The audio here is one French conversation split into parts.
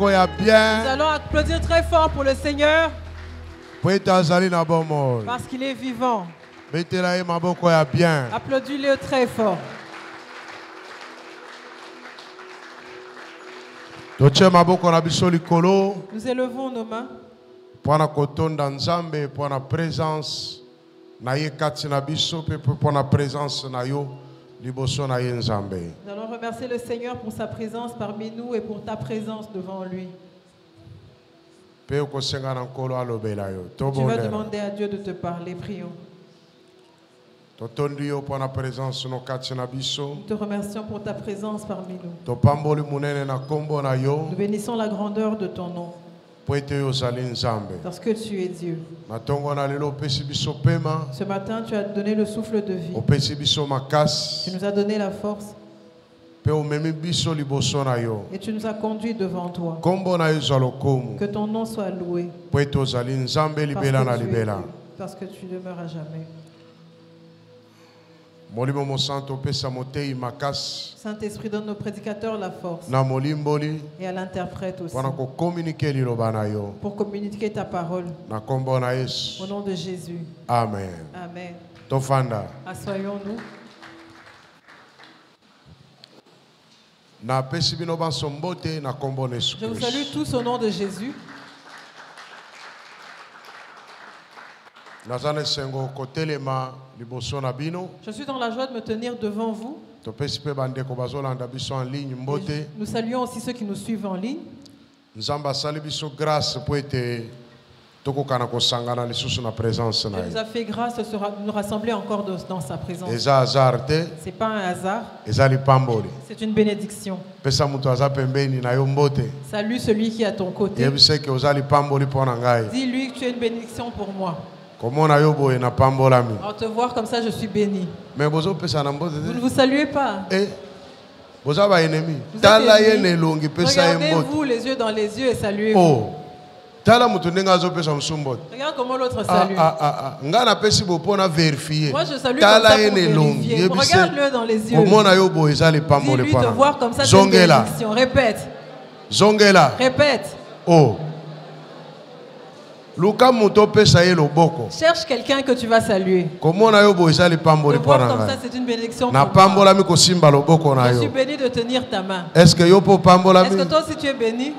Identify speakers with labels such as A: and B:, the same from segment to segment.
A: allons applaudir très fort pour le Seigneur. Parce qu'il est vivant. Applaudis-le très fort. Nous élevons nos mains
B: pour la présence pour la présence
A: Nous allons remercier le Seigneur pour sa présence parmi nous et pour ta présence devant lui. Tu vas demander à Dieu de te parler, prions. Nous te remercions pour ta présence parmi nous. Nous bénissons la grandeur de ton nom. Parce que tu es Dieu. Ce matin, tu as donné le souffle de vie. Tu nous as donné la force. Et tu nous as conduits devant toi. Que ton nom soit loué. Parce que tu demeures à jamais. Saint-Esprit, donne aux prédicateurs la force et à l'interprète aussi pour communiquer ta parole au nom de Jésus.
B: Amen.
A: Amen.
B: Assoyons-nous.
A: Je vous salue tous au nom de Jésus.
B: Je
A: suis dans la joie de me tenir devant vous. Nous saluons aussi ceux qui nous suivent en ligne.
B: Dieu nous a
A: fait grâce de nous rassembler encore dans sa présence. Ce n'est pas un hasard. C'est une bénédiction. Salue celui qui est à ton côté. Dis-lui que tu es une bénédiction pour moi. En te voir comme ça, je suis béni.
B: Mais vous
A: ne vous saluez pas.
B: Vous avez ennemi.
A: Regardez-vous les yeux dans les yeux et saluez-vous. Regarde comment l'autre salue. Moi je salue comme ça pour vérifier. Regarde-le dans les yeux. Dis-lui de voir comme ça, c'est une bénédiction. Répète. Répète. Cherche quelqu'un que tu vas saluer. De voir comme ça, c'est une bénédiction pour moi. Je suis béni de tenir ta main. Est-ce que toi aussi tu es béni?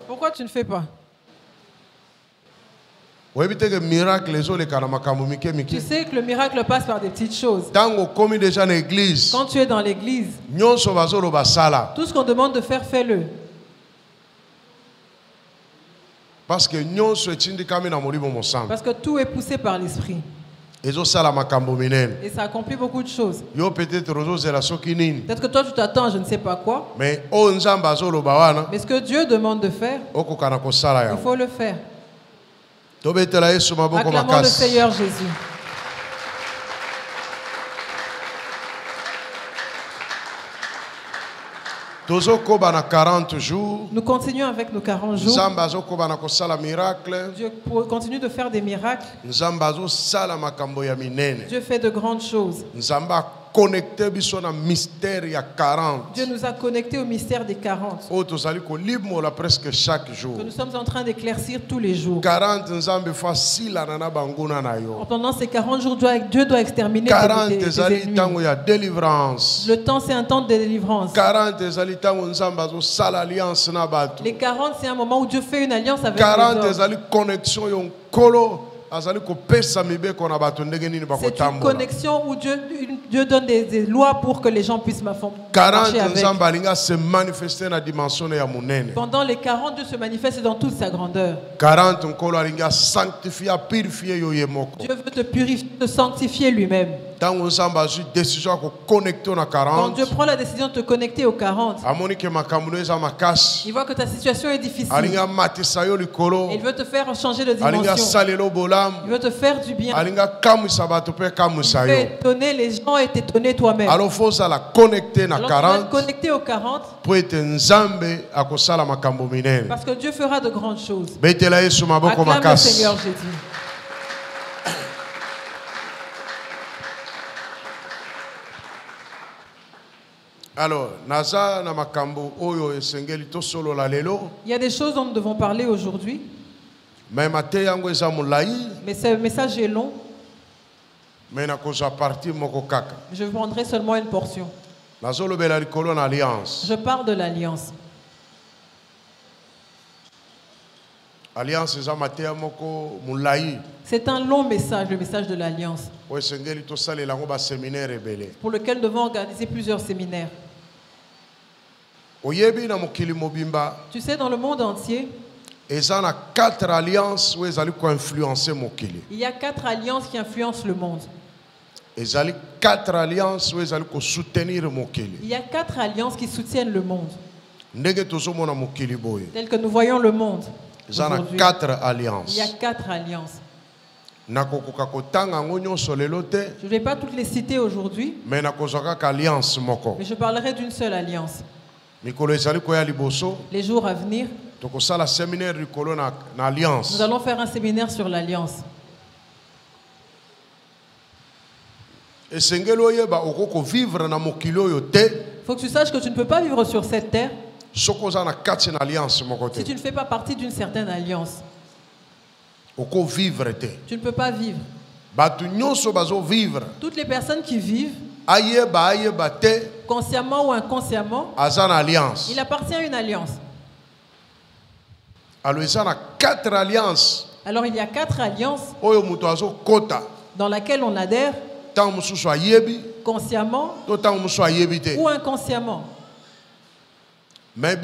B: Pourquoi
A: tu ne fais pas?
B: Tu sais que
A: le miracle passe par des petites choses. Quand tu es dans l'église, tout ce qu'on demande de faire, fais-le.
B: Parce que
A: tout est poussé par l'esprit. Et ça accomplit beaucoup de choses. Peut-être que toi tu t'attends, je ne sais pas quoi. Mais ce que Dieu demande de faire, il faut le faire. Acclamons le Seigneur Jésus. Nous continuons avec nos 40 jours. Dieu continue de faire des miracles. Dieu fait de grandes choses. Dieu nous a connectés au mystère des 40. Que nous sommes en train d'éclaircir tous les jours. Pendant ces 40 jours, Dieu doit exterminer tes ennemis. Le temps, c'est un temps de délivrance. Les 40, c'est un moment où Dieu fait une alliance avec les hommes. C'est une connexion où Dieu donne des lois pour que les gens puissent marcher avec. Pendant les 40, Dieu se manifeste dans toute sa grandeur. Dieu veut te purifier, te sanctifier lui-même. Quand Dieu prend la décision de te connecter aux 40, il voit que ta situation est difficile. Il veut te faire changer de dimension. Il veut te faire du bien. Il veut étonner les gens et t'étonner toi-même. Alors tu vas te connecter aux 40 parce que Dieu fera de grandes choses. Acclame le Seigneur Jésus.
B: Alors,
A: il y a des choses dont nous devons parler aujourd'hui.
B: Mais
A: ce message est long. Je prendrai seulement une portion. Je parle de l'alliance. C'est un long message, le message de l'alliance, pour lequel nous devons organiser plusieurs séminaires. Tu sais, dans le monde entier, il y a 4 alliances qui influencent le monde. Il y a 4 alliances qui soutiennent le monde. Tel que nous voyons le monde. Il y a 4 alliances. Je ne vais pas toutes les citer aujourd'hui, mais je parlerai d'une seule alliance. Les jours à venir, nous allons faire un séminaire sur l'alliance. Il faut que tu saches que tu ne peux pas vivre sur cette terre si tu ne fais pas partie d'une certaine alliance. Tu ne peux pas vivre. Toutes les personnes qui vivent, consciemment ou inconsciemment, il appartient à une alliance. Alors il y a 4 alliances dans lesquelles on adhère, consciemment ou inconsciemment. Mais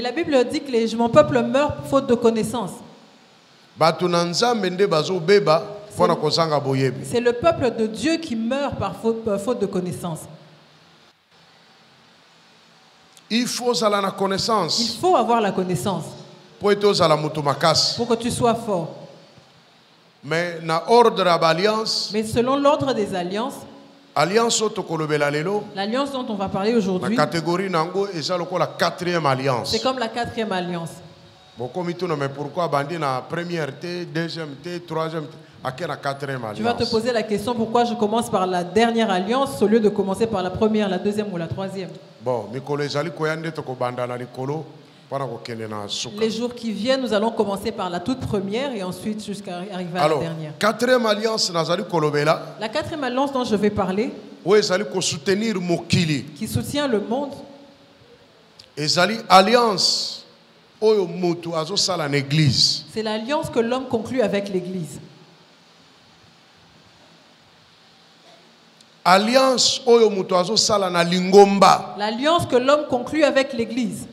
A: la Bible dit que mon peuple meurt faute de connaissance. C'est le peuple de Dieu qui meurt par faute de connaissance. Il faut avoir la connaissance pour que tu sois fort. Mais selon l'ordre des alliances, l'alliance dont on va parler aujourd'hui, c'est comme la 4e alliance. Mais pourquoi la première, deuxième, troisième, tu vas te poser la question pourquoi je commence par la dernière alliance au lieu de commencer par la première, la deuxième ou la troisième. Bon, les jours qui viennent, nous allons commencer par la toute première et ensuite jusqu'à arriver à la dernière. La 4e alliance dont je vais parler, qui soutient le monde, c'est l'alliance que l'homme conclut avec l'Église. L'alliance que l'homme conclut avec l'Église.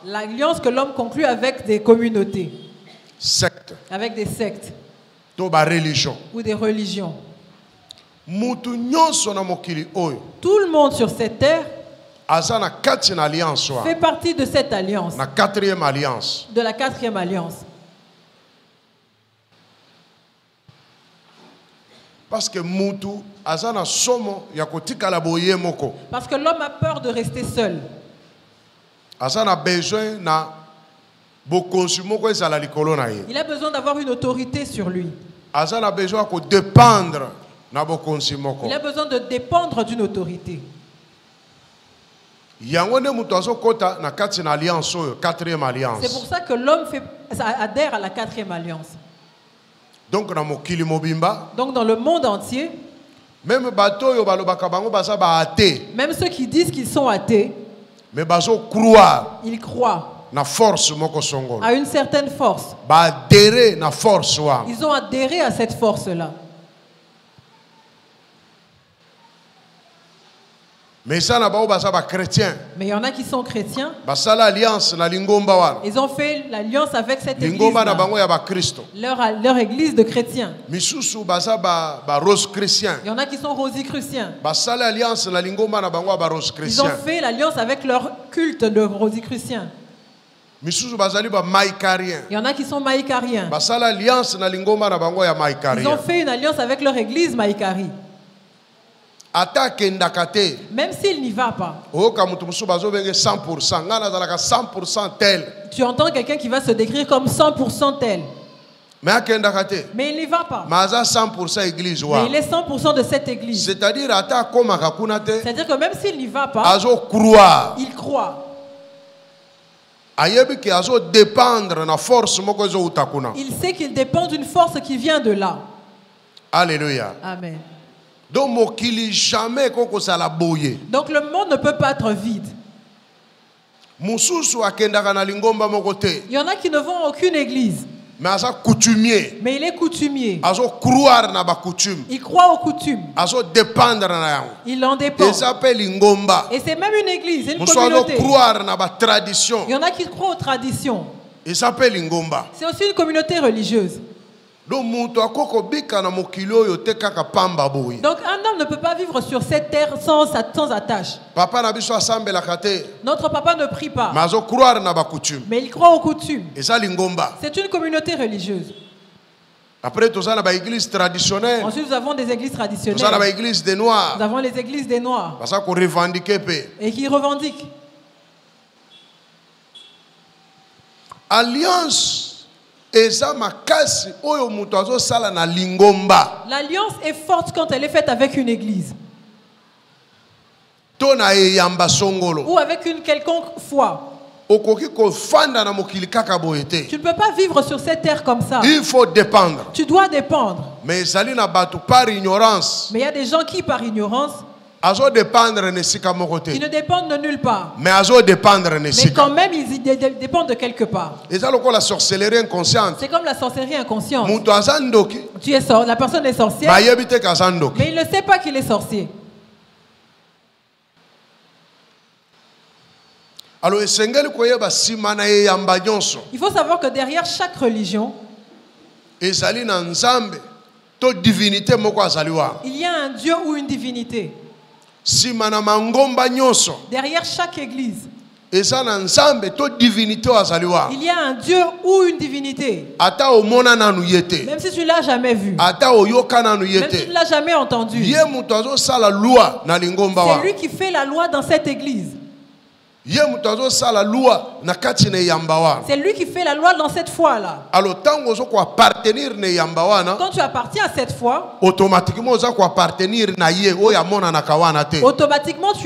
A: L'alliance que l'homme conclut avec des communautés. Avec des sectes. Ou des religions. Tout le monde sur cette terre fait partie de cette alliance. De la 4e alliance. Parce que l'homme a peur de rester seul. Il a besoin d'avoir une autorité sur lui. Il a besoin de dépendre d'une autorité. C'est pour ça que l'homme adhère à la 4e alliance. Donc dans le monde entier, même ceux qui disent qu'ils sont athées, ils croient à une certaine force. Ils ont adhéré à cette force-là. Mais il y en a qui sont chrétiens. Ils ont fait l'alliance avec cette église. Leur église de chrétiens. Il y en a qui sont rosicruciens. Ils ont fait l'alliance avec leur culte de rosicruciens. Il y en a qui sont maïkariens. Ils ont fait une alliance avec leur église maïkari. Même s'il n'y va pas, tu entends quelqu'un qui va se décrire comme 100% tel. Mais il n'y va pas. Mais il est 100% de cette église. C'est-à-dire que même s'il n'y va pas, il croit. Il sait qu'il dépend d'une force qui vient de là.
B: Alléluia.
A: Amen.
B: Donc le
A: monde ne peut pas être vide. Il y en a qui ne vont à aucune église. Mais il est coutumier. Il croit aux coutumes. Il en dépend. Et c'est même une église, une communauté. Il y en a qui croient aux traditions. C'est aussi une communauté religieuse. Donc un homme ne peut pas vivre sur cette terre sans attache. Notre papa ne prie pas. Mais il croit aux coutumes. C'est une communauté religieuse.
B: Après, nous avons des églises traditionnelles.
A: Ensuite, nous avons des églises traditionnelles.
B: Nous avons les églises des Noirs.
A: Nous avons les églises des Noirs.
B: Et
A: qui revendiquent.
B: Alliance.
A: L'alliance est forte quand elle est faite avec une église. Ou avec une quelconque foi. Tu ne peux pas vivre sur cette terre comme ça.
B: Il faut dépendre.
A: Tu dois dépendre.
B: Mais il y
A: a des gens qui, par ignorance,
B: ils
A: ne dépendent de nulle part.
B: Mais
A: quand même, ils dépendent de quelque part.
B: C'est comme la sorcellerie inconsciente.
A: C'est comme la sorcellerie inconsciente. La personne est sorcière, mais il ne sait pas qu'il est sorcier.
B: Alors, il
A: faut savoir que derrière chaque religion, il y a un Dieu ou une divinité. Derrière chaque église, il y a un Dieu ou une divinité. Même si tu ne l'as jamais vu, même si tu ne l'as jamais entendu, c'est lui qui fait la loi dans cette église. C'est lui qui fait la loi dans cette foi-là.
B: Alors, quand
A: tu appartiens à cette foi,
B: automatiquement
A: tu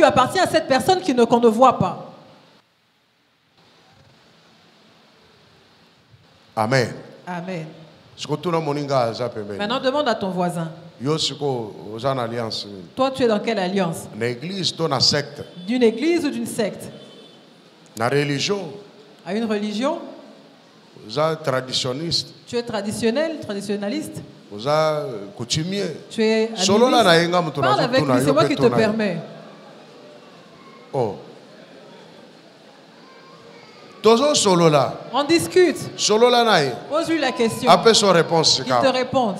A: appartiens à cette personne qu'on ne voit pas.
B: Amen.
A: Amen. Maintenant, demande à ton voisin. Toi, tu es dans quelle alliance? D'une église ou d'une secte?
B: La religion.
A: À une religion?
B: Traditionniste.
A: Tu es traditionnel, traditionnaliste?
B: Coutumier.
A: Tu es parle avec lui, c'est moi qui te permets.
B: Oh.
A: On discute. Pose-lui la question.
B: Après son réponse.
A: Il te répond.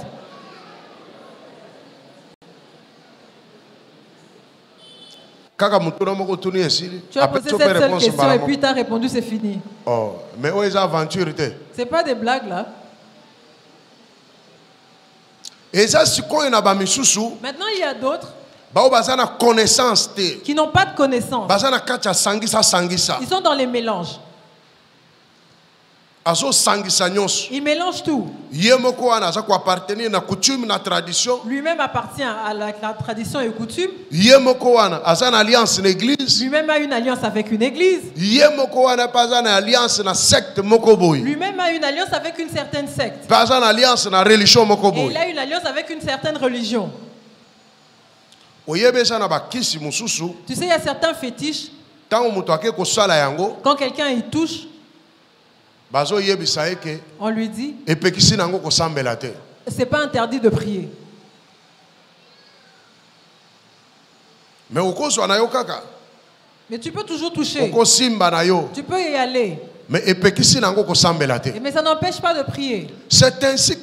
A: Tu as posé cette seule question et puis tu as répondu, c'est fini.
B: Oh, mais où est l'aventure?
A: C'est pas des blagues là. Maintenant, il y a d'autres qui n'ont pas de connaissance. Ils sont dans les mélanges. Il mélange tout. Lui-même appartient à la tradition et aux coutumes. Lui-même a une alliance avec une église. Lui-même a une alliance avec une certaine secte. Et il a une alliance avec une certaine religion. Tu sais, il y a certains fétiches. Quand quelqu'un y touche, on lui dit, c'est pas interdit de prier. Mais tu peux toujours toucher. Tu peux y aller. Mais ça n'empêche pas de prier. C'est comme ça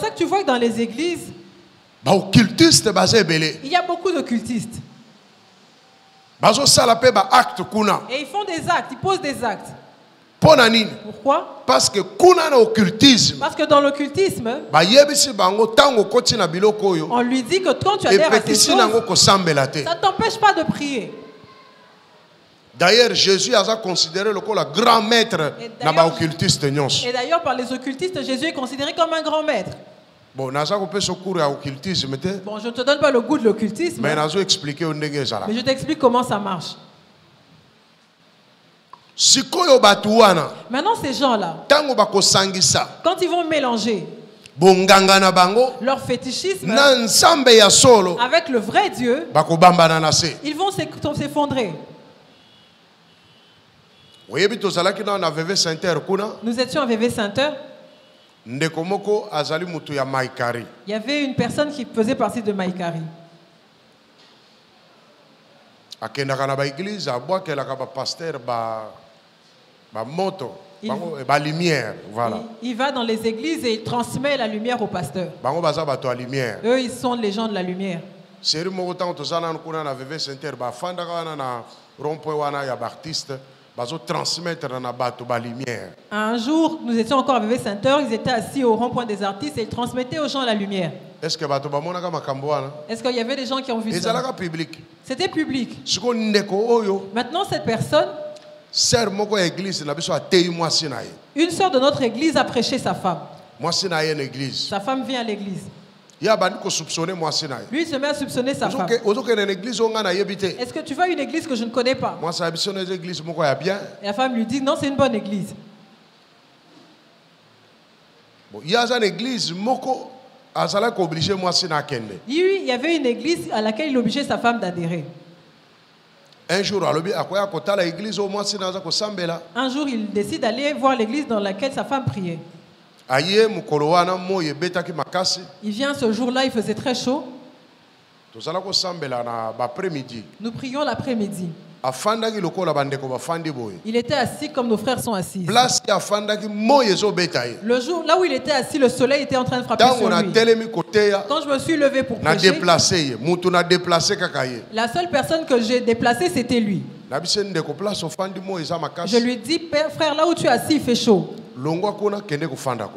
A: que tu vois que dans les églises, il y a beaucoup d'occultistes. Et ils font des actes, ils posent des actes. Pourquoi? Parce que dans l'occultisme, on lui dit que quand tu adhères à ces choses, ça ne t'empêche pas de prier.
B: D'ailleurs, Jésus a considéré le grand maître dans l'occultiste.
A: Et d'ailleurs, par les occultistes, Jésus est considéré comme un grand maître.
B: Bon, je
A: ne te donne pas le goût de l'occultisme, mais je t'explique comment ça marche. Maintenant, ces gens-là, quand ils vont mélanger leur fétichisme avec le vrai Dieu, ils vont s'effondrer. Nous étions à VV Saint-Heure. Il y avait une personne qui faisait partie de Maïkari. Il va dans les églises et il transmet la lumière au pasteur. Eux, ils sont les gens de la lumière. Un jour, nous étions encore à VV Saint-Heure, ils étaient assis au rond-point des artistes et ils transmettaient aux gens la lumière. Est-ce qu'il y avait des gens qui ont vu ça? C'était public. Maintenant, cette personne, une sœur de notre église a prêché sa femme. Sa femme vient à l'église. Lui, il se met à soupçonner sa femme. Est-ce que tu vas à une église que je ne connais pas? Et la femme lui dit, non, c'est une bonne église. Lui, il y avait une église à laquelle il obligeait sa femme d'adhérer. Un jour, il décide d'aller voir l'église dans laquelle sa femme priait. Il vient ce jour-là, il faisait très chaud. Nous prions l'après-midi. Il était assis comme nos frères sont assis. Le jour là où il était assis, le soleil était en train de frapper sur lui. Quand je me suis levé pour prêcher, la seule personne que j'ai déplacée, c'était lui. Je lui dis, frère, là où tu es assis, il fait chaud.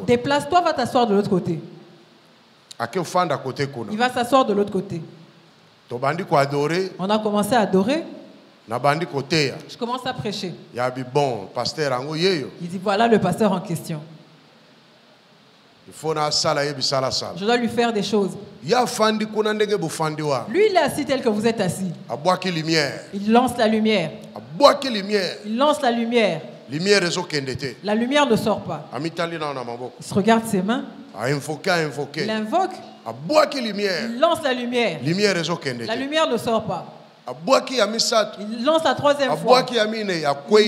A: Déplace-toi, va t'asseoir de l'autre côté. Il va s'asseoir de l'autre côté. On a commencé à adorer. Je commence à prêcher. Il dit, voilà le pasteur en question. Je dois lui faire des choses. Lui, il est assis tel que vous êtes assis. Il lance la lumière. Il lance la lumière. La lumière ne sort pas. Il se regarde ses mains. Il invoque. Il lance la lumière. La lumière ne sort pas. Il lance la troisième fois. Il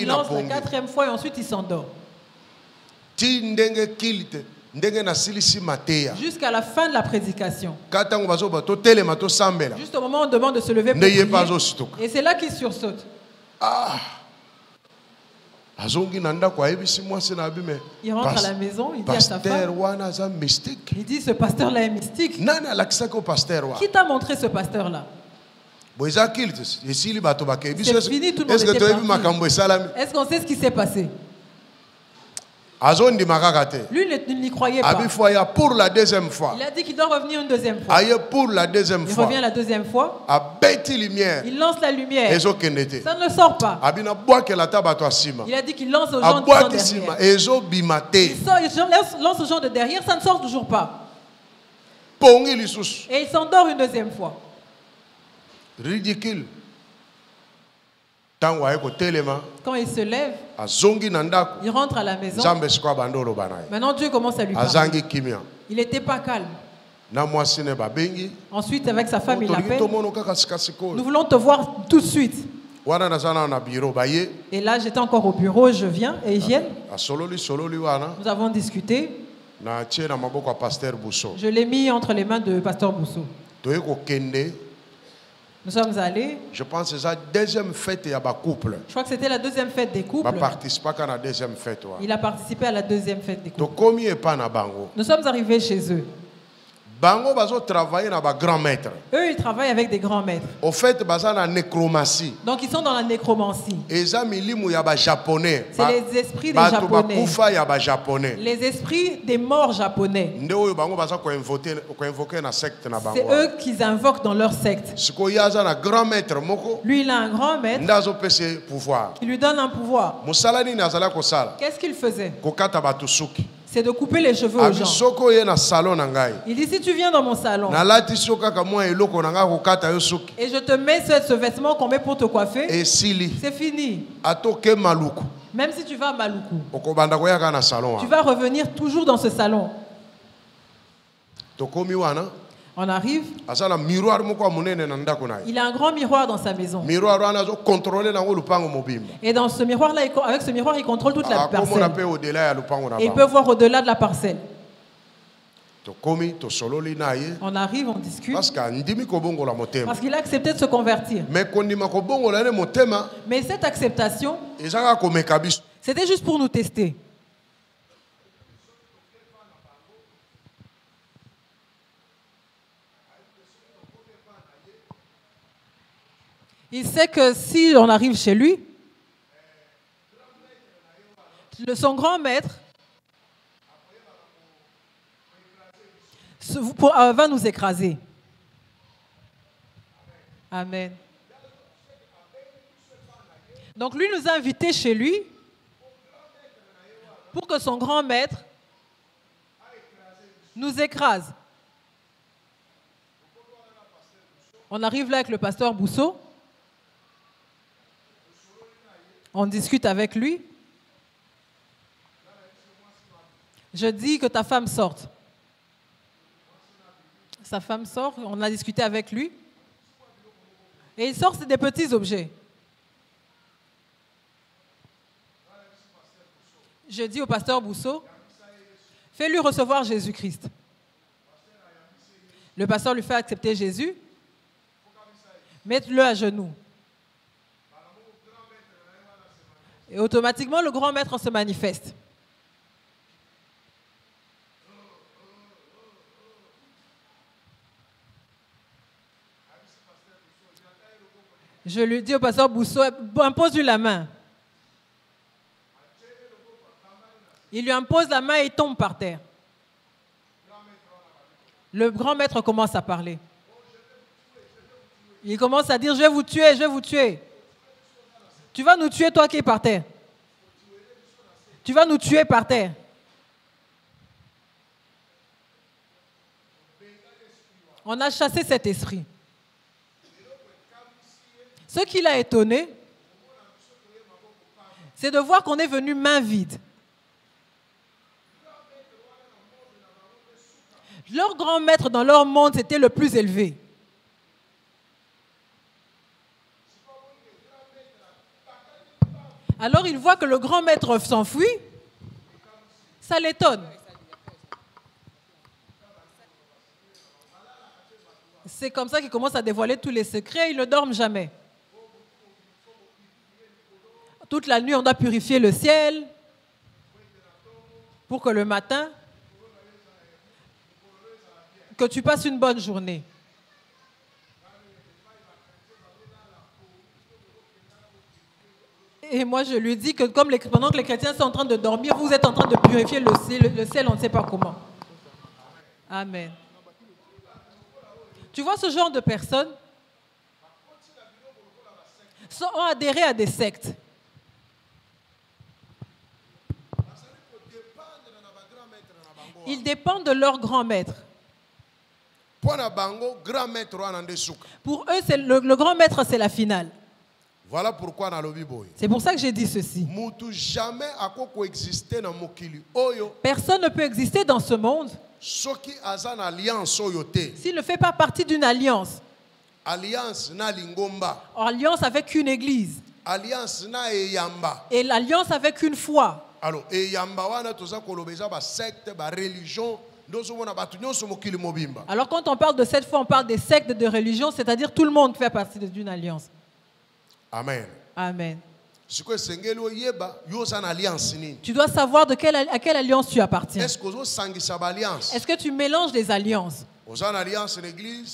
A: lance la quatrième fois et ensuite il s'endort. Jusqu'à la fin de la prédication. Juste au moment où on demande de se lever pour prier. Et c'est là qu'il sursaute. Il rentre à la maison, il dit à sa femme, il dit, ce pasteur-là est mystique. Qui t'a montré ce pasteur-là? C'est fini, tout le monde était parti. Est-ce qu'on sait ce qui s'est passé? Lui, il n'y croyait pas.
B: Pour la deuxième fois.
A: Il a dit qu'il doit revenir une deuxième fois.
B: Pour la deuxième fois.
A: Il revient la deuxième fois. Il lance la lumière. Ça ne sort pas. Il a dit qu'il lance aux gens de derrière. Il lance aux gens de derrière, ça ne sort toujours pas. Et il s'endort une deuxième fois.
B: Ridicule.
A: Quand il se lève, il rentre à la maison. Maintenant Dieu commence à lui parler. Il n'était pas calme. Ensuite, avec sa femme, il l'appelle. Nous voulons te voir tout de suite. Et là, j'étais encore au bureau, je viens et ils viennent. Nous avons discuté. Je l'ai mis entre les mains de Pasteur Bousso. Nous sommes allés.
B: Je pense que c'est la deuxième fête il y a un couple.
A: Je crois que c'était la deuxième fête des couples. Il a participé à la deuxième fête des couples. Nous sommes arrivés chez eux.
B: Bango bazo travailler na ba grand maître.
A: Eux, ils travaillent avec des grands maîtres.
B: Au fait, baza na nécromancie.
A: Donc ils sont dans la nécromancie.
B: Eza milimu ya ba japonais.
A: C'est les esprits des japonais.
B: Bakufa ya ba japonais.
A: Les esprits des morts japonais.
B: Nde oyo bango baza ko invoquer na secte na bango.
A: C'est eux qu'ils invoquent dans leur secte.
B: Siko yaza na grand maître moko.
A: Lui, il a un grand maître.
B: Ndazo pese pouvoir.
A: Il lui donne un pouvoir.
B: Musala ni nazala ko sala.
A: Qu'est-ce qu'il faisait?
B: Kokata batu suki.
A: C'est de couper les cheveux aux gens. Il dit, si tu viens dans mon salon et je te mets ce vêtement qu'on met pour te coiffer, c'est fini. Même si tu vas à Maluku, tu vas revenir toujours dans ce salon. On arrive. Il a un grand miroir dans sa maison. Et dans ce miroir-là, avec ce miroir, il contrôle toute la parcelle. Et il peut voir au-delà de la parcelle. On arrive, on discute. Parce qu'il a accepté de se convertir. Mais cette acceptation, c'était juste pour nous tester. Il sait que si on arrive chez lui, son grand maître va nous écraser. Amen. Donc lui nous a invités chez lui pour que son grand maître nous écrase. On arrive là avec le pasteur Bousso. On discute avec lui. Je dis que ta femme sorte. Sa femme sort, on a discuté avec lui. Et il sort des petits objets. Je dis au pasteur Bousso, fais-lui recevoir Jésus-Christ. Le pasteur lui fait accepter Jésus. Mets-le à genoux. Et automatiquement, le grand maître se manifeste. Je lui dis au pasteur Bousso, impose-lui la main. Il lui impose la main et il tombe par terre. Le grand maître commence à parler. Il commence à dire, je vais vous tuer, je vais vous tuer. Tu vas nous tuer, toi qui es par terre. Tu vas nous tuer par terre. On a chassé cet esprit. Ce qui l'a étonné, c'est de voir qu'on est venu main vide. Leur grand maître dans leur monde, c'était le plus élevé. Alors il voit que le grand maître s'enfuit, ça l'étonne. C'est comme ça qu'il commence à dévoiler tous les secrets, ils ne dorment jamais. Toute la nuit, on doit purifier le ciel pour que le matin, que tu passes une bonne journée. Et moi, je lui dis que pendant que les chrétiens sont en train de dormir, vous êtes en train de purifier le ciel, on ne sait pas comment. Amen. Tu vois, ce genre de personnes ont adhéré à des sectes. Ils dépendent de leur grand maître. Pour eux, le grand maître, c'est la finale.
B: Voilà pourquoi dans le Bible.
A: C'est pour ça que j'ai dit ceci. Personne ne peut exister dans ce monde s'il ne fait pas partie d'une alliance. Alliance avec une église. Et l'alliance avec une foi.
B: Alors,
A: quand on parle de cette foi, on parle des sectes de religion, c'est-à-dire tout le monde fait partie d'une alliance.
B: Amen.
A: Amen. Tu dois savoir à quelle alliance tu appartiens. Est-ce que tu mélanges les alliances?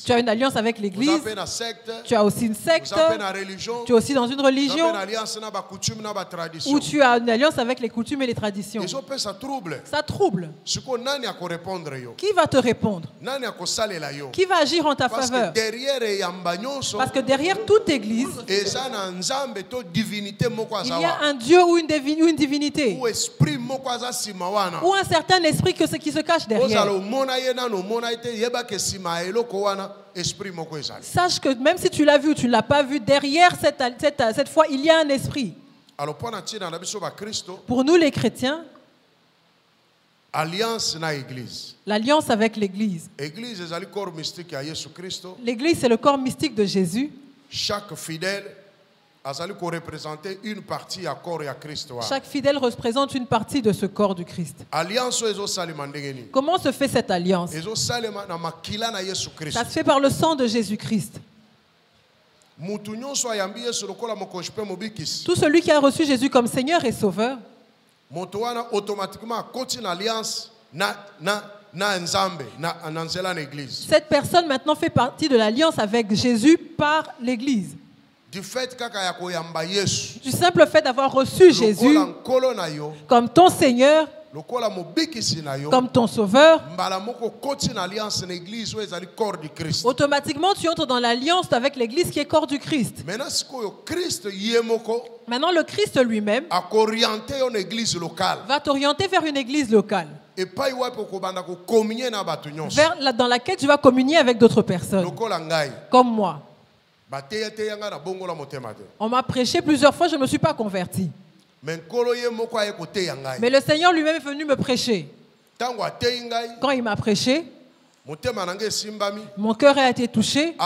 A: Tu as une alliance avec l'église. Tu as aussi une secte. Tu es aussi dans une religion. Ou tu as une alliance avec les coutumes et les traditions. Ça trouble. Qui va te répondre? Qui va agir en ta faveur? Parce que derrière toute église, il y a un Dieu ou une divinité. Ou un certain esprit qui se cache derrière. Sache que même si tu l'as vu ou tu ne l'as pas vu, derrière cette foi, il y a un esprit. Pour nous les chrétiens, l'alliance avec l'église. L'église, c'est le corps mystique de Jésus.
B: Chaque fidèle une partie à corps et à Christ.
A: Chaque fidèle représente une partie de ce corps du Christ. Comment se fait cette alliance? Ça se fait par le sang de Jésus-Christ. Tout celui qui a reçu Jésus comme Seigneur et Sauveur, cette personne maintenant fait partie de l'alliance avec Jésus par l'Église. Du simple fait d'avoir reçu Jésus comme ton Seigneur, comme ton Sauveur, automatiquement tu entres dans l'alliance avec l'Église qui est corps du Christ. Maintenant le Christ lui-même va t'orienter vers une église locale, dans laquelle tu vas communier avec d'autres personnes, comme moi. On m'a prêché plusieurs fois, je ne me suis pas converti. Mais le Seigneur lui-même est venu me prêcher. Quand il m'a prêché, mon cœur a été touché.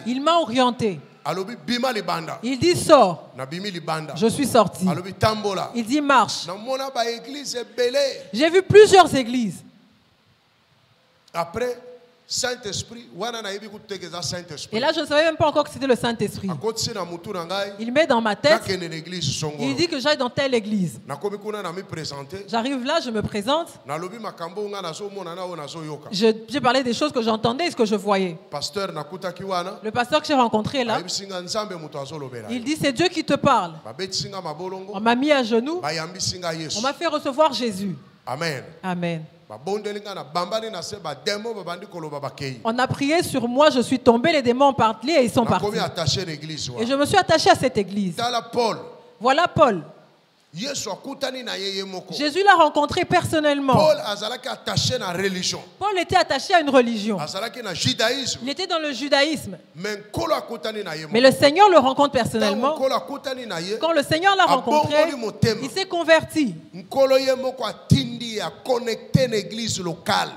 A: Il m'a orienté. Il dit sors. Je suis sorti. Il dit marche. J'ai vu plusieurs églises.
B: Après, Saint-Esprit.
A: Et là, je ne savais même pas encore que c'était le Saint-Esprit. Il met dans ma tête. Il dit que j'aille dans telle église. J'arrive là, je me présente. J'ai parlé des choses que j'entendais et ce que je voyais. Le pasteur que j'ai rencontré est là. Il dit c'est Dieu qui te parle. On m'a mis à genoux. On m'a fait recevoir Jésus.
B: Amen.
A: Amen. On a prié sur moi, je suis tombé, les démons ont parlé et ils sont partis. Et je me suis attaché à cette église. Voilà Paul. Jésus l'a rencontré personnellement. Paul était attaché à une religion. Il était dans le judaïsme. Mais le Seigneur le rencontre personnellement. Quand le Seigneur l'a rencontré, il s'est converti.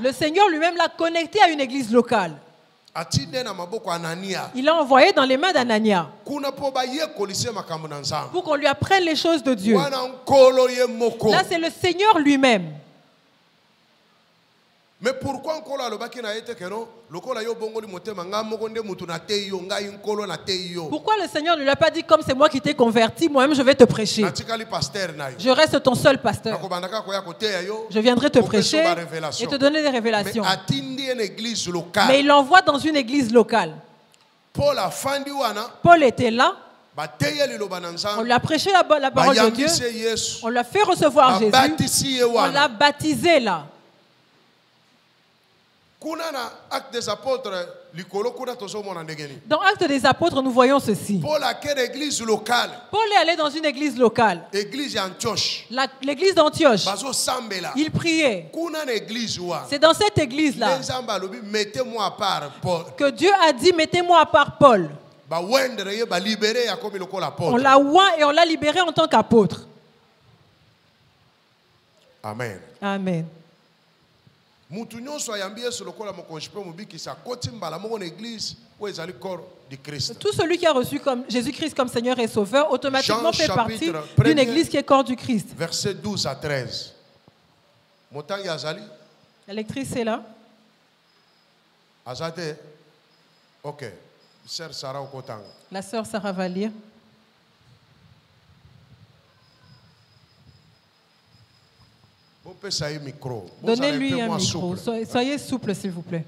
A: Le Seigneur lui-même l'a connecté à une église locale. Il l'a envoyé dans les mains d'Anania pour qu'on lui apprenne les choses de Dieu. Là, c'est le Seigneur lui-même.
B: Mais pourquoi pourquoi
A: le Seigneur ne lui a pas dit comme c'est moi qui t'ai converti, moi-même je vais te prêcher. Je reste ton seul pasteur. Je viendrai te prêcher et te donner des révélations. Mais il l'envoie dans une église locale. Paul était là. On lui a prêché la parole de Dieu. On lui a fait recevoir Jésus. On l'a baptisé là. Dans Actes des Apôtres, nous voyons ceci. Paul est allé dans une église locale. L'église d'Antioche. Il priait. C'est dans cette église-là que Dieu a dit, mettez-moi à part Paul. On l'a oint et on l'a libéré en tant qu'apôtre.
B: Amen.
A: Amen. Tout celui qui a reçu comme Jésus-Christ comme Seigneur et Sauveur automatiquement fait partie d'une église qui est corps du Christ.
B: Versets 12 à 13.
A: La lectrice est là.
B: Azate. Ok.
A: La sœur Sarah va lire. Donnez-lui un micro. Soyez souple, s'il vous plaît.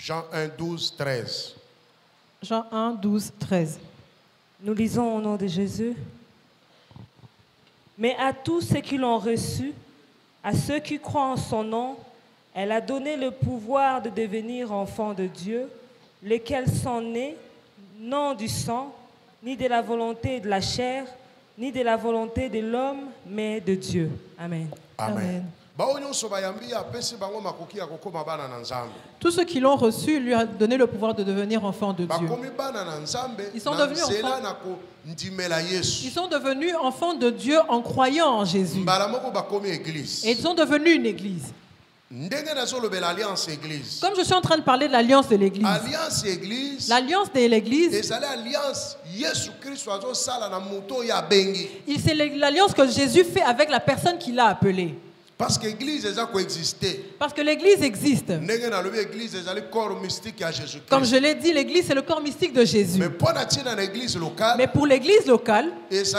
B: Jean 1, 12, 13.
A: Jean 1, 12, 13.
C: Nous lisons au nom de Jésus. Mais à tous ceux qui l'ont reçu, à ceux qui croient en son nom, elle a donné le pouvoir de devenir enfants de Dieu, lesquels sont nés, non du sang, ni de la volonté de la chair, ni de la volonté de l'homme, mais de Dieu. Amen.
B: Amen.
A: Tous ceux qui l'ont reçu lui a donné le pouvoir de devenir enfants de Dieu. Ils sont devenus enfants de Dieu en croyant en Jésus. Et ils sont devenus une église. Comme je suis en train de parler de l'alliance de l'église, l'alliance de l'église, c'est l'alliance que Jésus fait avec la personne qui l'a appelée.
B: Parce que l'église
A: existe. Comme je l'ai dit, l'église c'est le corps mystique de Jésus. Mais pour l'église locale, c'est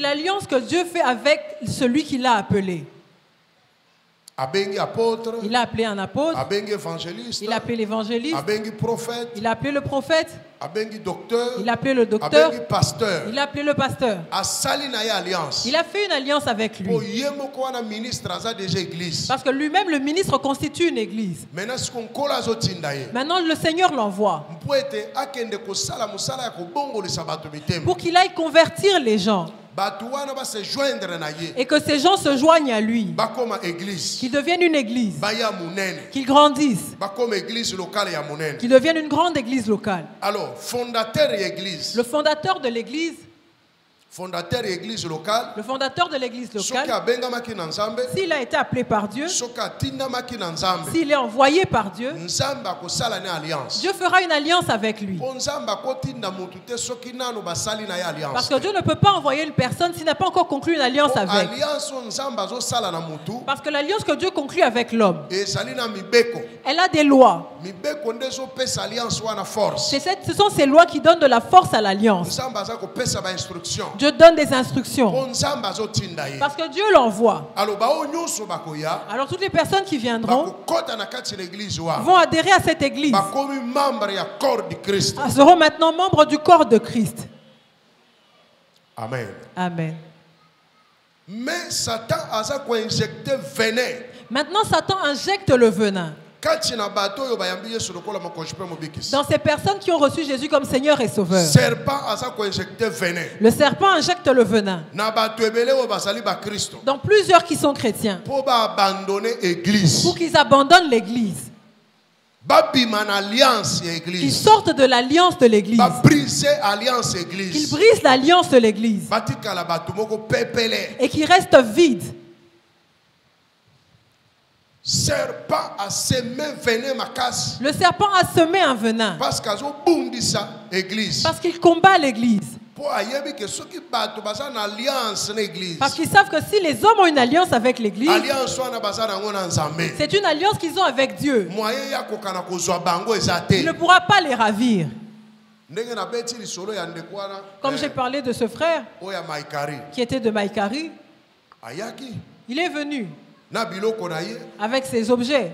A: l'alliance que Dieu fait avec celui qui l'a appelé. Il a appelé un apôtre. Il a appelé l'évangéliste. Il a appelé le prophète. Il a appelé le docteur. Il a appelé le pasteur. Il a fait une alliance avec lui. Parce que lui-même, le ministre, constitue une église. Maintenant, le Seigneur l'envoie pour qu'il aille convertir les gens. Et que ces gens se joignent à lui. Qu'ils deviennent une église. Qu'ils grandissent. Qu'ils deviennent une grande église locale.
B: Alors,
A: le fondateur de l'église.
B: Le
A: fondateur de l'église locale, s'il a été appelé par Dieu, s'il est envoyé par Dieu, Dieu fera une alliance avec lui. Parce que Dieu ne peut pas envoyer une personne s'il n'a pas encore conclu une alliance avec. Parce que l'alliance que Dieu conclut avec l'homme, elle a des lois. Ce sont ces lois qui donnent de la force à l'alliance. Dieu donne des instructions. Parce que Dieu l'envoie. Alors toutes les personnes qui viendront vont adhérer à cette église. Seront maintenant membres du corps de Christ.
B: Amen.
A: Amen.
B: Mais Satan a injecté venin.
A: Maintenant Satan injecte le venin dans ces personnes qui ont reçu Jésus comme Seigneur et Sauveur. Le serpent injecte le venin dans plusieurs qui sont chrétiens pour qu'ils abandonnent l'église, qu'ils sortent de l'alliance de l'église, qu'ils brisent l'alliance de l'église et qu'ils restent vides. Le serpent a semé un venin parce qu'il combat l'église. Parce qu'ils savent que si les hommes ont une alliance avec l'église, c'est une alliance qu'ils ont avec Dieu. Il ne pourra pas les ravir. Comme j'ai parlé de ce frère qui était de Maïkari, il est venu avec ses objets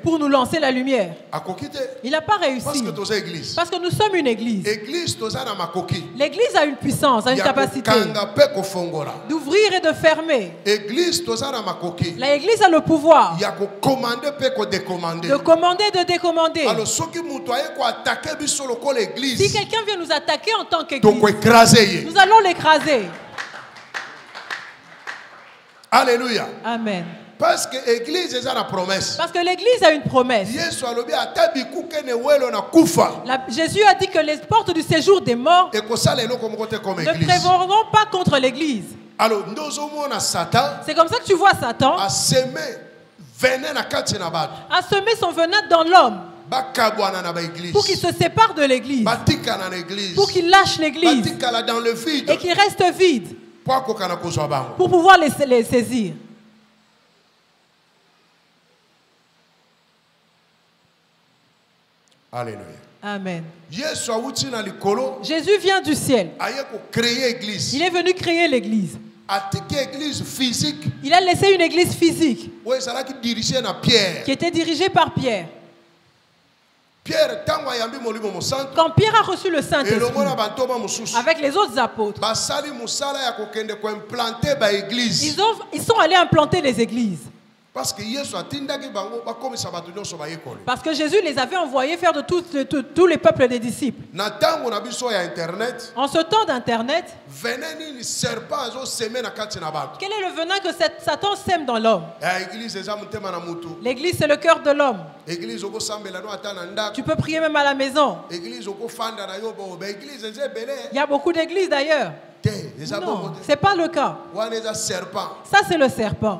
A: pour nous lancer la lumière. Il n'a pas réussi parce que nous sommes une église. L'église a une puissance, a une capacité d'ouvrir et de fermer. L'église a le pouvoir de commander et de décommander. Si quelqu'un vient nous attaquer en tant qu'église, nous allons l'écraser.
B: Alléluia.
A: Amen.
B: Parce que l'église a une promesse.
A: Parce que l'église a une promesse. Jésus a dit que les portes du séjour des morts ne prévaudront pas contre l'église. C'est comme ça que tu vois Satan a semé son venin dans l'homme pour qu'il se sépare de l'église, pour qu'il lâche l'église et qu'il reste vide pour pouvoir les saisir.
B: Alléluia.
A: Amen. Jésus vient du ciel. Il est venu créer l'église. Il a laissé une église physique qui était dirigée par Pierre. Quand Pierre a reçu le Saint-Esprit avec les autres apôtres, ils sont allés implanter les églises. Parce que Jésus les avait envoyés faire de tous les peuples des disciples. En ce temps d'Internet, quel est le venin que Satan sème dans l'homme? L'église, c'est le cœur de l'homme. Tu peux prier même à la maison. Il y a beaucoup d'églises d'ailleurs. Non, ce n'est pas le cas. Ça, c'est le serpent.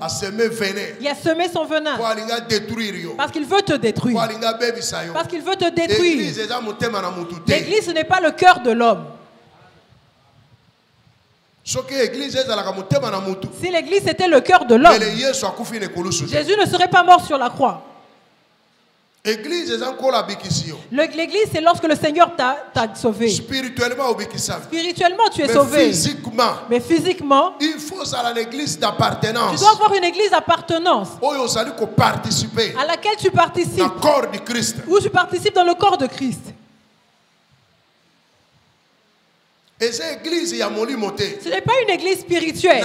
A: Il a semé son venin. Parce qu'il veut te détruire. Parce qu'il veut te détruire. L'église, ce n'est pas le cœur de l'homme. Si l'église était le cœur de l'homme, Jésus ne serait pas mort sur la croix. L'église, c'est lorsque le Seigneur t'a sauvé. Spirituellement, tu es sauvé. Mais physiquement,
B: il faut à l'église d'appartenance.
A: Tu dois avoir une église d'appartenance à laquelle tu participes.
B: Dans le corps de Christ.
A: Où tu participes dans le corps de Christ. Ce n'est pas une église spirituelle.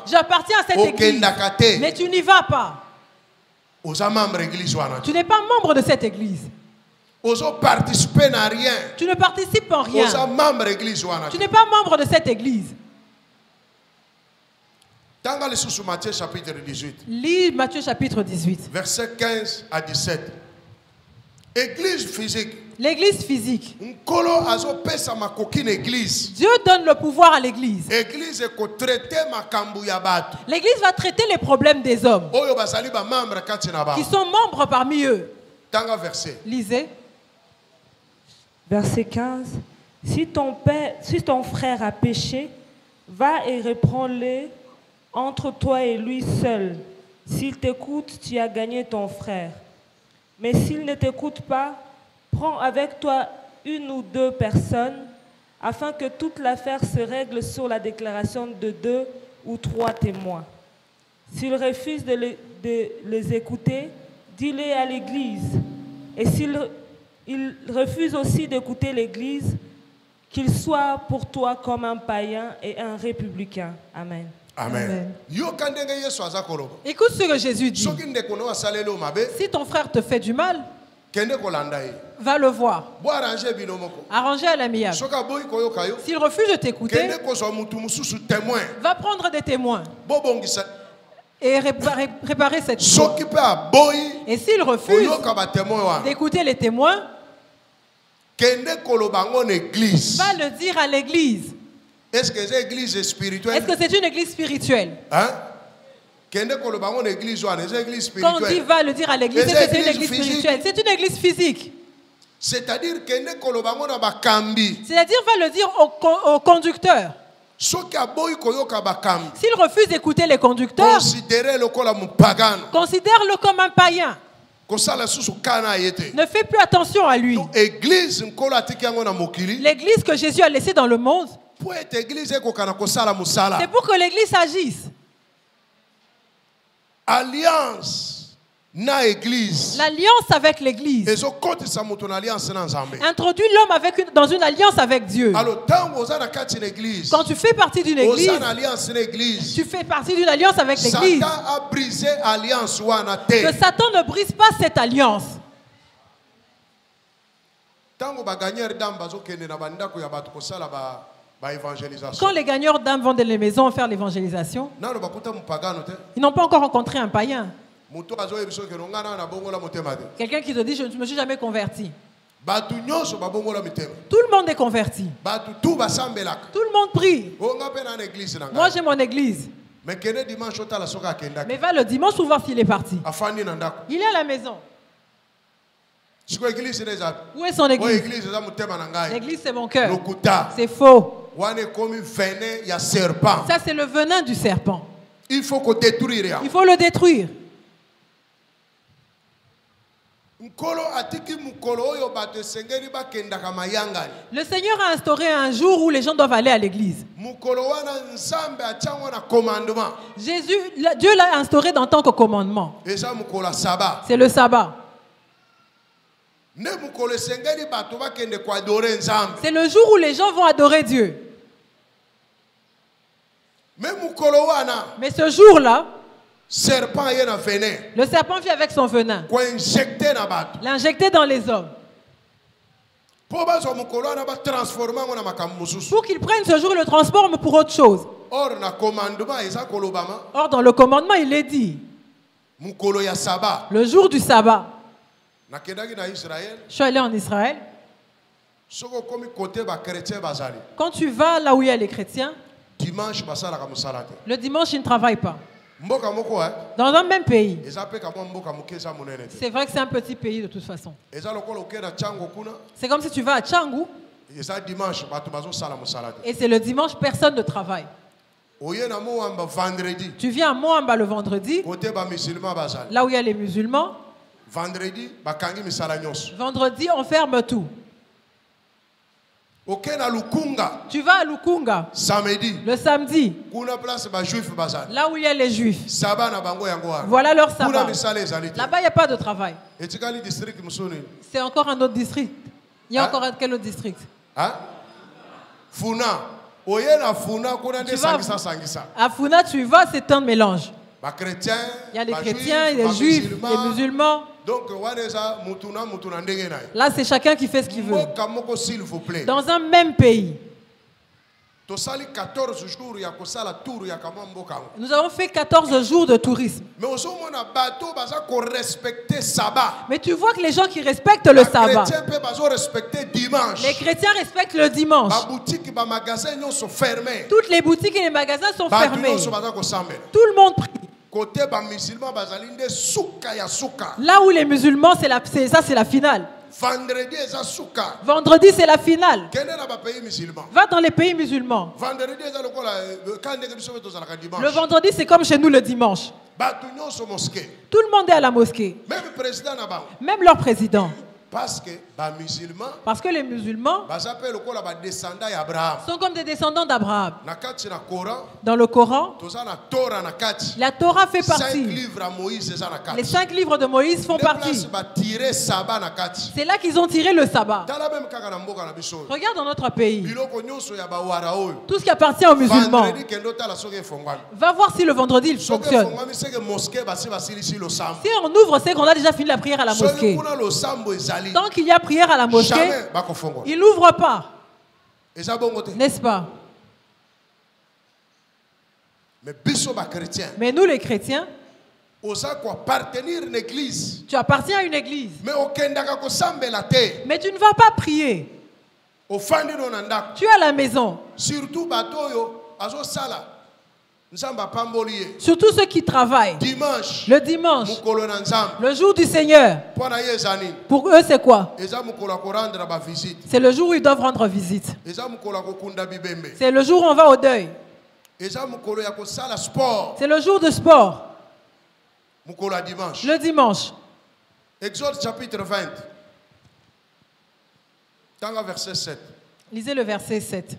A: J'appartiens à cette église. Mais tu n'y vas pas. Tu n'es pas membre de cette église. Tu ne participes en rien. Tu n'es pas membre de cette église. Lis Matthieu chapitre 18.
B: Versets 15 à 17. Église physique.
A: L'église physique. Dieu donne le pouvoir à l'église. L'église va traiter les problèmes des hommes qui sont membres parmi eux. Lisez.
C: Verset 15. Si ton frère a péché, va et reprends-le entre toi et lui seul. S'il t'écoute, tu as gagné ton frère. Mais s'il ne t'écoute pas, prends avec toi une ou deux personnes afin que toute l'affaire se règle sur la déclaration de 2 ou 3 témoins. S'il refuse de les écouter, dis-le à l'église. Et s'il refuse aussi d'écouter l'église, qu'il soit pour toi comme un païen et un républicain. Amen.
B: Amen.
A: Écoute ce que Jésus dit. Si ton frère te fait du mal, va le voir. Arranger à l'amiable. S'il refuse de t'écouter, va prendre des témoins et réparer cette chose. Et s'il refuse d'écouter les témoins, va le dire à l'église.
B: Est-ce que c'est une église spirituelle?
A: Est-ce que c'est une église spirituelle?
B: Hein?
A: Quand on dit va le dire à l'église, c'est une église spirituelle. C'est une église physique.
B: C'est-à-dire
A: va le dire au conducteur. S'il refuse d'écouter les conducteurs, considère-le comme un païen. Ne fais plus attention à lui. L'église que Jésus a laissée dans le monde, c'est pour que l'église agisse.
B: Alliance na église.
A: L'alliance avec l'église introduit l'homme dans une alliance avec Dieu.
B: Alors,
A: quand tu fais partie d'une église, tu fais partie d'une alliance avec l'église.
B: Satan a brisé alliance.
A: Que Satan ne brise pas cette alliance. Quand les gagneurs d'âmes vont dans les maisons faire l'évangélisation, ils n'ont pas encore rencontré un païen. Quelqu'un qui te dit, je ne me suis jamais converti. Tout le monde est converti. Tout le monde prie. Moi j'ai mon église. Mais va le dimanche pour voir s'il est parti. Il est à la maison. Où est son église? L'église c'est mon cœur. C'est faux. Ça c'est le venin du serpent. Il faut le détruire. Le Seigneur a instauré un jour où les gens doivent aller à l'église. Jésus, Dieu l'a instauré en tant que commandement. C'est le sabbat. C'est le jour où les gens vont adorer Dieu. Mais ce jour-là, le serpent vient avec son venin, l'injecter dans les hommes, pour qu'ils prennent ce jour et le transforment pour autre chose. Or, dans le commandement, il est dit, le jour du sabbat. Je suis allé en Israël. Quand tu vas là où il y a les chrétiens, le dimanche, ils ne travaillent pas. Dans un même pays. C'est vrai que c'est un petit pays de toute façon. C'est comme si tu vas à Tchangou et c'est le dimanche, personne ne travaille. Tu viens à Moamba le vendredi, là où il y a les musulmans. Vendredi, on ferme tout. Tu vas à Lukunga le samedi, là où il y a les juifs. Voilà leur sabbat. Là-bas, il n'y a pas de travail. C'est encore un autre district. Il y a encore quel autre district? Funa. À Funa, tu vas, c'est un mélange. Il y a les chrétiens, les juifs, les musulmans. Là, c'est chacun qui fait ce qu'il veut. Dans un même pays. Nous avons fait 14 jours de tourisme. Mais tu vois que les gens qui respectent le sabbat, les chrétiens respectent le dimanche. Toutes les boutiques et les magasins sont fermés. Tout le monde prie. Là où les musulmans, c'est la finale. Vendredi, c'est la finale. Va dans les pays musulmans. Le vendredi, c'est comme chez nous le dimanche. Tout le monde est à la mosquée. Même leur président. Parce que les musulmans sont comme des descendants d'Abraham. Dans le Coran, la Torah fait partie. Les 5 livres de Moïse font partie. C'est là qu'ils ont tiré le sabbat. Regarde dans notre pays. Tout ce qui appartient aux musulmans. Va voir si le vendredi il fonctionne. Si on ouvre, c'est qu'on a déjà fini la prière à la mosquée. Tant qu'il y a prière à la mosquée, il n'ouvre pas. N'est-ce pas? Mais nous les chrétiens, tu appartiens à une église. Mais tu ne vas pas prier. Tu es à la maison. Surtout ceux qui travaillent. Le dimanche, le jour du Seigneur. Pour eux, c'est quoi? C'est le jour où ils doivent rendre visite. C'est le jour où on va au deuil. C'est le jour de sport. Le dimanche.
B: Exode chapitre 20. Verset 7.
A: Lisez le verset 7.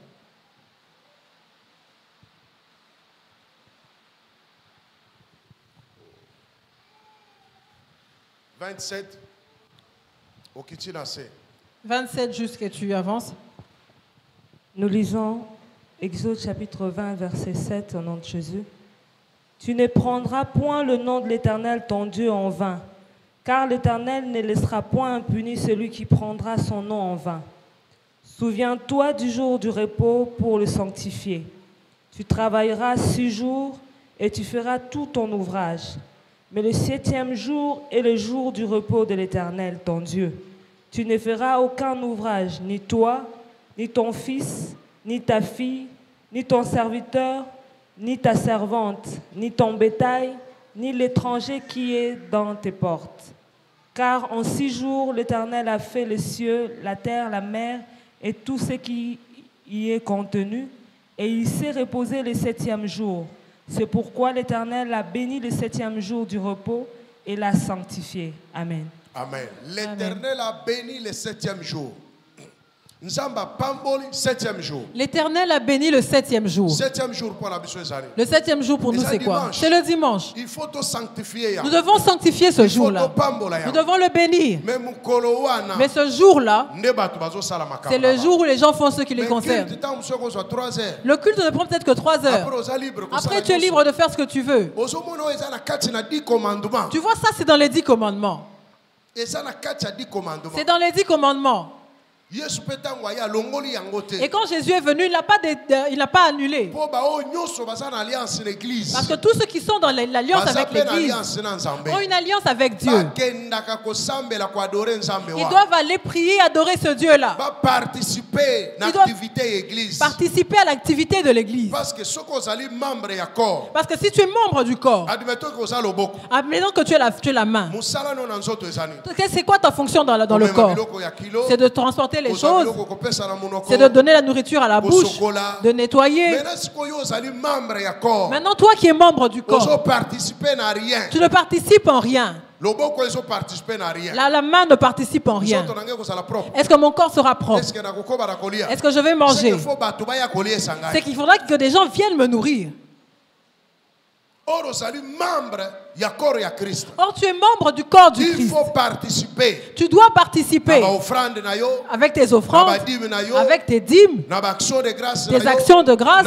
A: «
B: 27
A: jusqu'à tu avances.
C: Nous lisons Exode chapitre 20, verset 7 au nom de Jésus. « Tu ne prendras point le nom de l'Éternel ton Dieu en vain, car l'Éternel ne laissera point impuni celui qui prendra son nom en vain. Souviens-toi du jour du repos pour le sanctifier. Tu travailleras 6 jours et tu feras tout ton ouvrage. Mais le 7e jour est le jour du repos de l'Éternel, ton Dieu. Tu ne feras aucun ouvrage, ni toi, ni ton fils, ni ta fille, ni ton serviteur, ni ta servante, ni ton bétail, ni l'étranger qui est dans tes portes. Car en 6 jours, l'Éternel a fait les cieux, la terre, la mer et tout ce qui y est contenu, et il s'est reposé le 7e jour. C'est pourquoi l'Éternel a béni le 7e jour du repos et l'a sanctifié. Amen.
B: Amen. L'Éternel a béni le 7e jour.
A: L'Éternel a béni le 7e jour. Le 7e jour pour nous, c'est quoi? C'est le dimanche. Nous devons sanctifier ce jour-là. Nous devons le bénir. Mais ce jour-là, c'est le jour où les gens font ce qui les concerne. Le culte ne prend peut-être que 3 heures. Après, tu es libre de faire ce que tu veux. Tu vois, ça, c'est dans les 10 commandements. C'est dans les 10 commandements. Et quand Jésus est venu, il n'a pas annulé. Parce que tous ceux qui sont dans l'alliance avec l'Église ont une alliance avec Dieu. Ils doivent aller prier et adorer ce Dieu-là.
B: Participer à
A: l'activité de l'Église. Parce que si tu es membre du corps, admettons que tu es la main. C'est quoi ta fonction dans le corps? C'est de transporter les choses, c'est de donner la nourriture à la bouche, de nettoyer. Maintenant, toi qui es membre du corps, tu ne participes en rien. La main ne participe en rien. Est-ce que mon corps sera propre? Est-ce que je vais manger? C'est qu'il faudra que des gens viennent me nourrir. Or, tu es membre du corps du Christ.
B: Il faut participer.
A: Tu dois participer avec tes offrandes, avec tes dîmes, tes actions de grâce,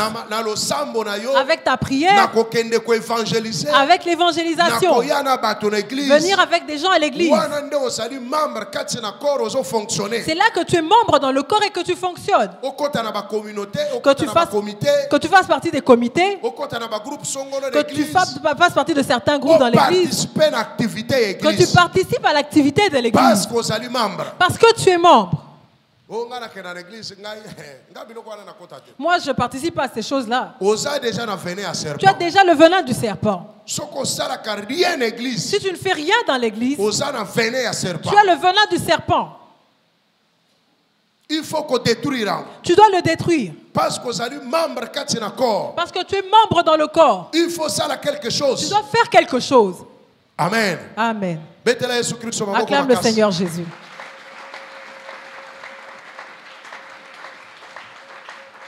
A: avec ta prière, avec l'évangélisation. Venir avec des gens à l'église. C'est là que tu es membre dans le corps et que tu fonctionnes. Que tu fasses partie des comités, que tu fasses partie de certains groupes dans l'église, que tu participes à l'activité de l'église parce que tu es membre. Moi, je ne participe pas à ces choses-là. Tu as déjà le venin du serpent. Si tu ne fais rien dans l'église, tu as le venin du serpent.
B: Il faut qu'on détruise.
A: Tu dois le détruire.
B: Parce que
A: tu es membre dans le corps.
B: Il faut ça quelque chose.
A: Tu dois faire quelque chose.
B: Amen.
A: Amen. Acclame le Seigneur Jésus.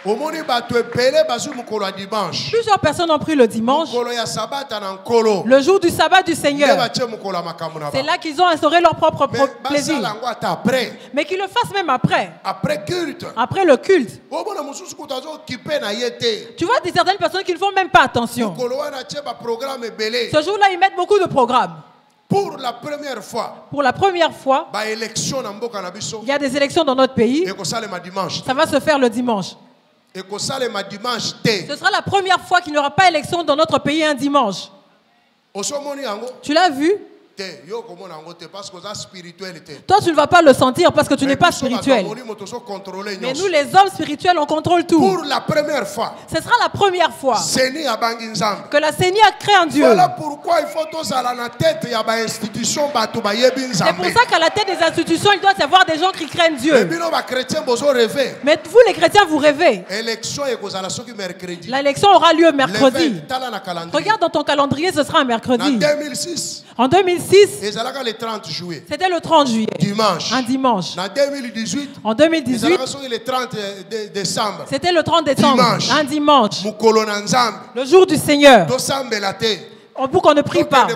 A: Plusieurs personnes ont pris le dimanche, le jour du sabbat du Seigneur. C'est là qu'ils ont instauré leur propre plaisir. Mais qu'ils le fassent même après. Après le culte. Tu vois certaines personnes qui ne font même pas attention. Ce jour-là, ils mettent beaucoup de programmes.
B: Pour la première fois,
A: il y a des élections dans notre pays. Ça va se faire le dimanche. Ce sera la première fois qu'il n'y aura pas d'élection dans notre pays un dimanche. Tu l'as vu? Toi, tu ne vas pas le sentir parce que tu n'es pas spirituel. Mais nous, les hommes spirituels, on contrôle tout.
B: Pour la première fois,
A: ce sera la première fois que la CENI a créé un Dieu.
B: Voilà pourquoi il faut tous à la tête, il y a des institutions.
A: C'est pour ça qu'à la tête des institutions, il doit y avoir des gens qui craignent Dieu. Mais vous, les chrétiens, vous rêvez. L'élection aura lieu mercredi. Regarde dans ton calendrier, ce sera un mercredi. En 2006, c'était le 30 juillet. Un dimanche. En 2018,
B: le 30 décembre.
A: C'était le 30 décembre. Un dimanche. Le jour du Seigneur. Pour qu'on ne prie pas.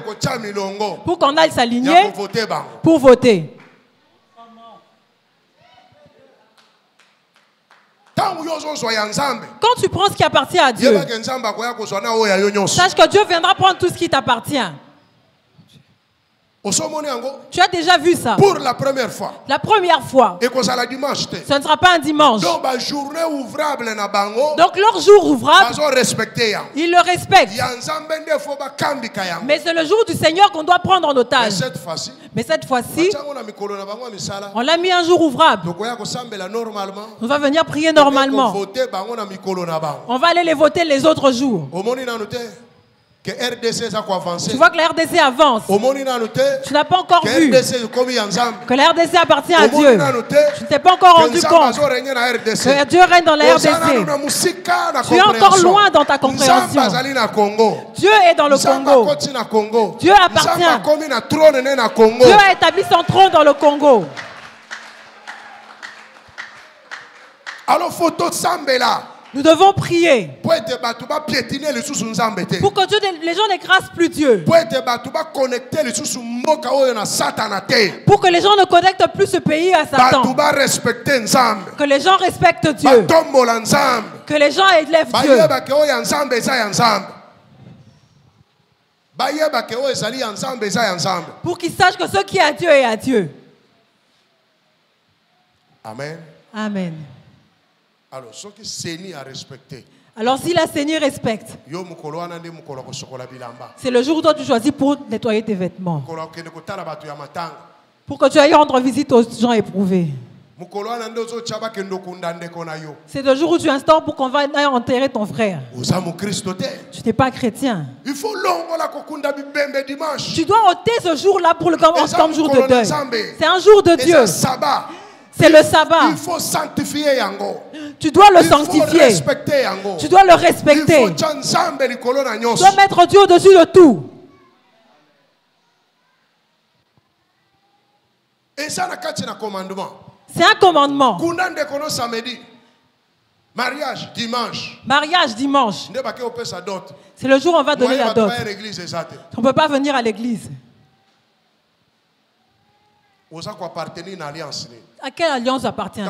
A: Pour qu'on aille s'aligner pour voter. Quand tu prends ce qui appartient à Dieu, sache que Dieu viendra prendre tout ce qui t'appartient. Tu as déjà vu ça?
B: Pour la première fois.
A: La première fois.
B: Et ce
A: ne sera pas un dimanche.
B: Donc
A: leur jour ouvrable, ils le respectent. Mais c'est le jour du Seigneur qu'on doit prendre en otage. Mais cette fois-ci, on l'a mis un jour ouvrable. On va venir prier normalement. On va aller les voter les autres jours.
B: que RDC a avancé.
A: Tu vois que la RDC avance. Tu n'as pas encore vu que la RDC appartient à Dieu. Tu ne t'es pas encore rendu compte que Dieu règne dans la RDC. Tu es encore loin dans ta compréhension. Dieu est dans le Congo. Dieu appartient. Dieu a établi son trône dans le Congo.
B: Alors, photo Sambela.
A: Nous devons prier pour que Dieu, les gens n'écrasent plus Dieu. Pour que les gens ne connectent plus ce pays à Satan. Que les gens respectent Dieu. Que les gens élèvent Dieu. Pour qu'ils sachent que ce qui est à Dieu est à Dieu.
B: Amen.
A: Amen.
B: Alors, ce qui Séni a respecté.
A: Alors, si la Seigneur respecte, c'est le jour où toi tu choisis pour nettoyer tes vêtements. Pour que tu ailles rendre visite aux gens éprouvés. C'est le jour où tu instaures pour qu'on va enterrer ton frère. Tu n'es pas chrétien. Tu dois ôter ce jour-là pour le comme jour de deuil. C'est un jour de Dieu. C'est le sabbat.
B: Il faut sanctifier yango.
A: Tu dois le sanctifier. Tu dois le respecter. Tu dois mettre Dieu au-dessus de tout. C'est un commandement.
B: Mariage dimanche.
A: Mariage dimanche. C'est le jour où on va donner la dot. On ne peut pas venir à l'église. À quelle alliance appartient-tu?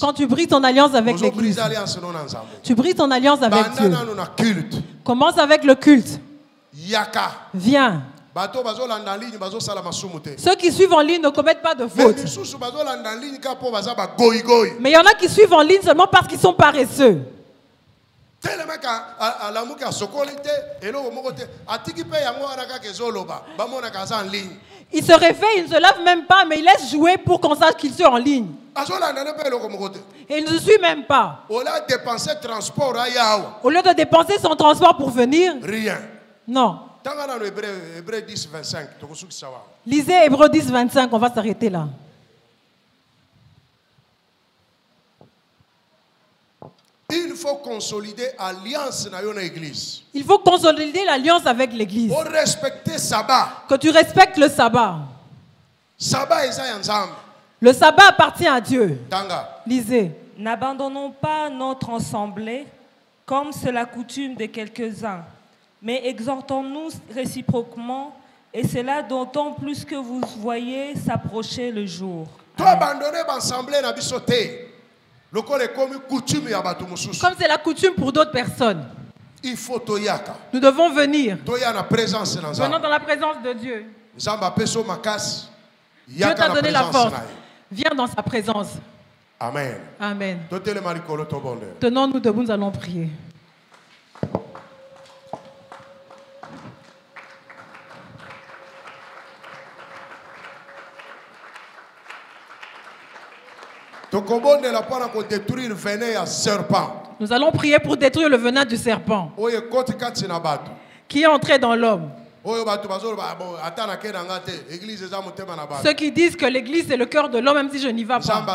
A: Quand tu brises ton alliance avec l'église, tu brises ton alliance avec Dieu. Commence avec le culte. Viens. Ceux qui suivent en ligne ne commettent pas de faute. Mais il y en a qui suivent en ligne seulement parce qu'ils sont paresseux. Il se réveille, il ne se lave même pas, mais il laisse jouer pour qu'on sache qu'il est en ligne. Et il ne suit même pas. Au lieu de dépenser son transport pour venir,
B: rien.
A: Non. Lisez Hébreux 10, 25, on va s'arrêter là.
B: Il faut consolider l'alliance dans l'église.
A: Il faut consolider l'alliance avec l'église.
B: Pour respecter sabbat.
A: Que tu respectes le sabbat. Le sabbat appartient à Dieu. Lisez.
C: N'abandonnons pas notre assemblée comme c'est la coutume de quelques-uns, mais exhortons-nous réciproquement, et cela d'autant plus que vous voyez s'approcher le jour.
B: Toi abandonner l'assemblée n'a pas sauté.
A: Comme c'est la coutume pour d'autres personnes. Nous devons venir. Venons dans la présence de Dieu. Dieu t'a donné la force. Viens dans sa présence.
B: Amen.
A: Amen. Tenons-nous debout, nous allons prier. Nous allons prier pour détruire le venin du serpent qui est entré dans l'homme. Ceux qui disent que l'église est le cœur de l'homme, même si je n'y vais pas.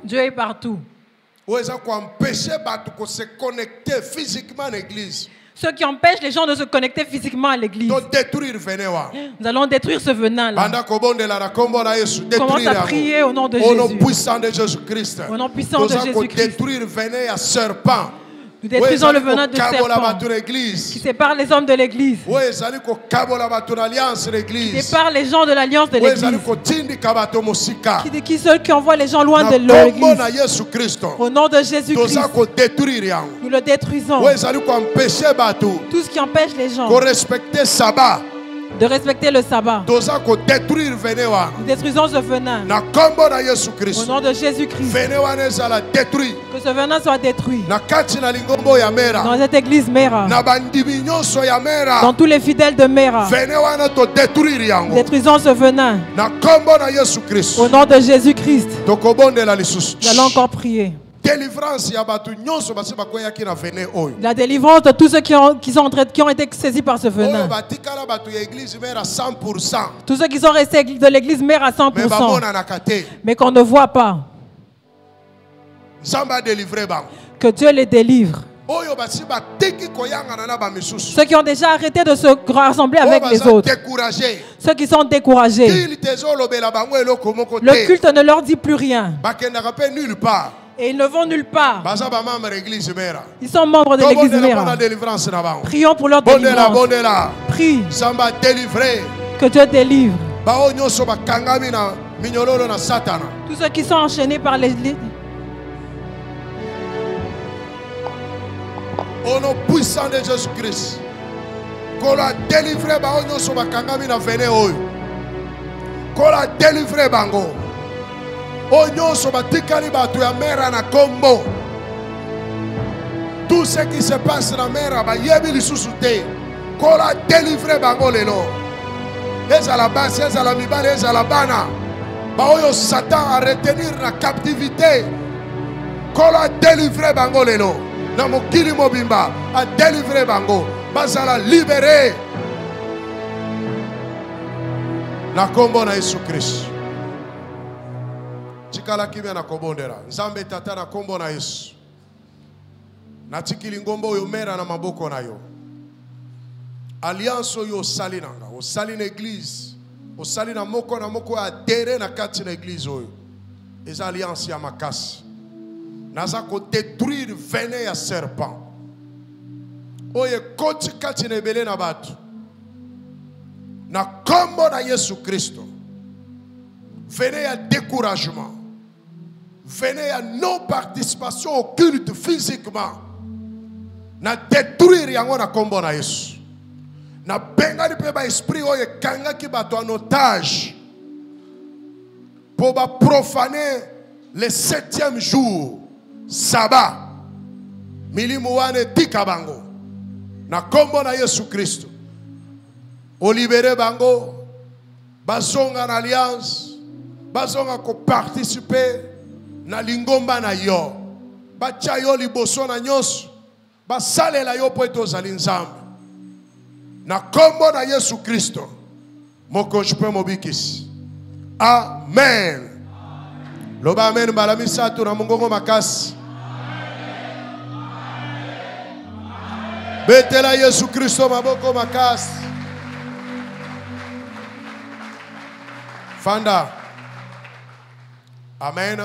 A: Dieu est partout. Ceux qui empêchent les gens de se connecter physiquement à l'église. Nous allons détruire ce venin-là. Commence à prier au nom de Jésus. Au nom puissant de Jésus-Christ. Au nom puissant de Jésus-Christ. Nous détruisons le venin de serpent qui sépare les hommes de l'église. Qui sépare les gens de l'alliance de l'église. Qui ceux qui envoient les gens loin de l'église. Au nom de Jésus-Christ. Nous le détruisons. Tout ce qui empêche les gens de respecter le sabbat. Nous détruisons ce venin. Au nom de Jésus-Christ. Que ce venin soit détruit. Dans cette église Mera. Dans tous les fidèles de Mera. Détruisons ce venin. Au nom de Jésus-Christ. Nous allons encore prier. La délivrance de tous ceux qui ont été saisis par ce venin. Tous ceux qui sont restés de l'église mère à 100%. Mais qu'on ne voit pas. Que Dieu les délivre. Ceux qui ont déjà arrêté de se rassembler avec les autres. Ceux qui sont découragés. Le culte ne leur dit plus rien. Et ils ne vont nulle part. Ils sont membres de l'église mère. Prions pour leur délivrance. Prie que Dieu délivre. Tous ceux qui sont enchaînés par les...
B: Au nom puissant de Jésus-Christ, qu'on a délivré bango soba kangami na vene oyo. Qu'on a délivré bango. Onyo soba tikali batu ya mera na kombo. Tout ce qui se passe na mera ba yebi lisusu te. Qu'on a délivré bango lelo. Eza la base, eza la mibale, eza la bana. Ba oyo Satan a retenir na captivité. Qu'on a délivré bango lelo. Na mokili mobimba a délivré bango bazala libéré na kombo na Yesu Christ. Tikala kimia na kobondera Nzambe tata na kombo na Yesu. Na tikili ngombo oyo mera na maboko na yo. Alliance oyo osali nanga, osali na église, osali na moko adhéré na kati na église oyo. Eza alliance ya makasi. Naza ko détruire venin ya serpent. Oye koti kati na ebele na batu. Na kombo na Yesu Kristo. Venin ya découragement. Venin ya non-participation au culte physiquement. Na détruire yango na kombo na Yesu. Na bengali pe ba esprit oye kanga ki bato en otage. Pour ba profaner le 7e jour. Sabbat milimu wane tika bango na kombo na Yesu Kristo o libéré bango bazonga na alliance bazonga ko participer na lingomba na yo bacha yo liboso na nyonso basalela yo po etozali Nzambe na kombo na Yesu Kristo moko jupe mobikisi amen. Loba amen balamisa tu na mungongo makasi. Betela Yesu Kristo maboko makasi. Fanda. Amen.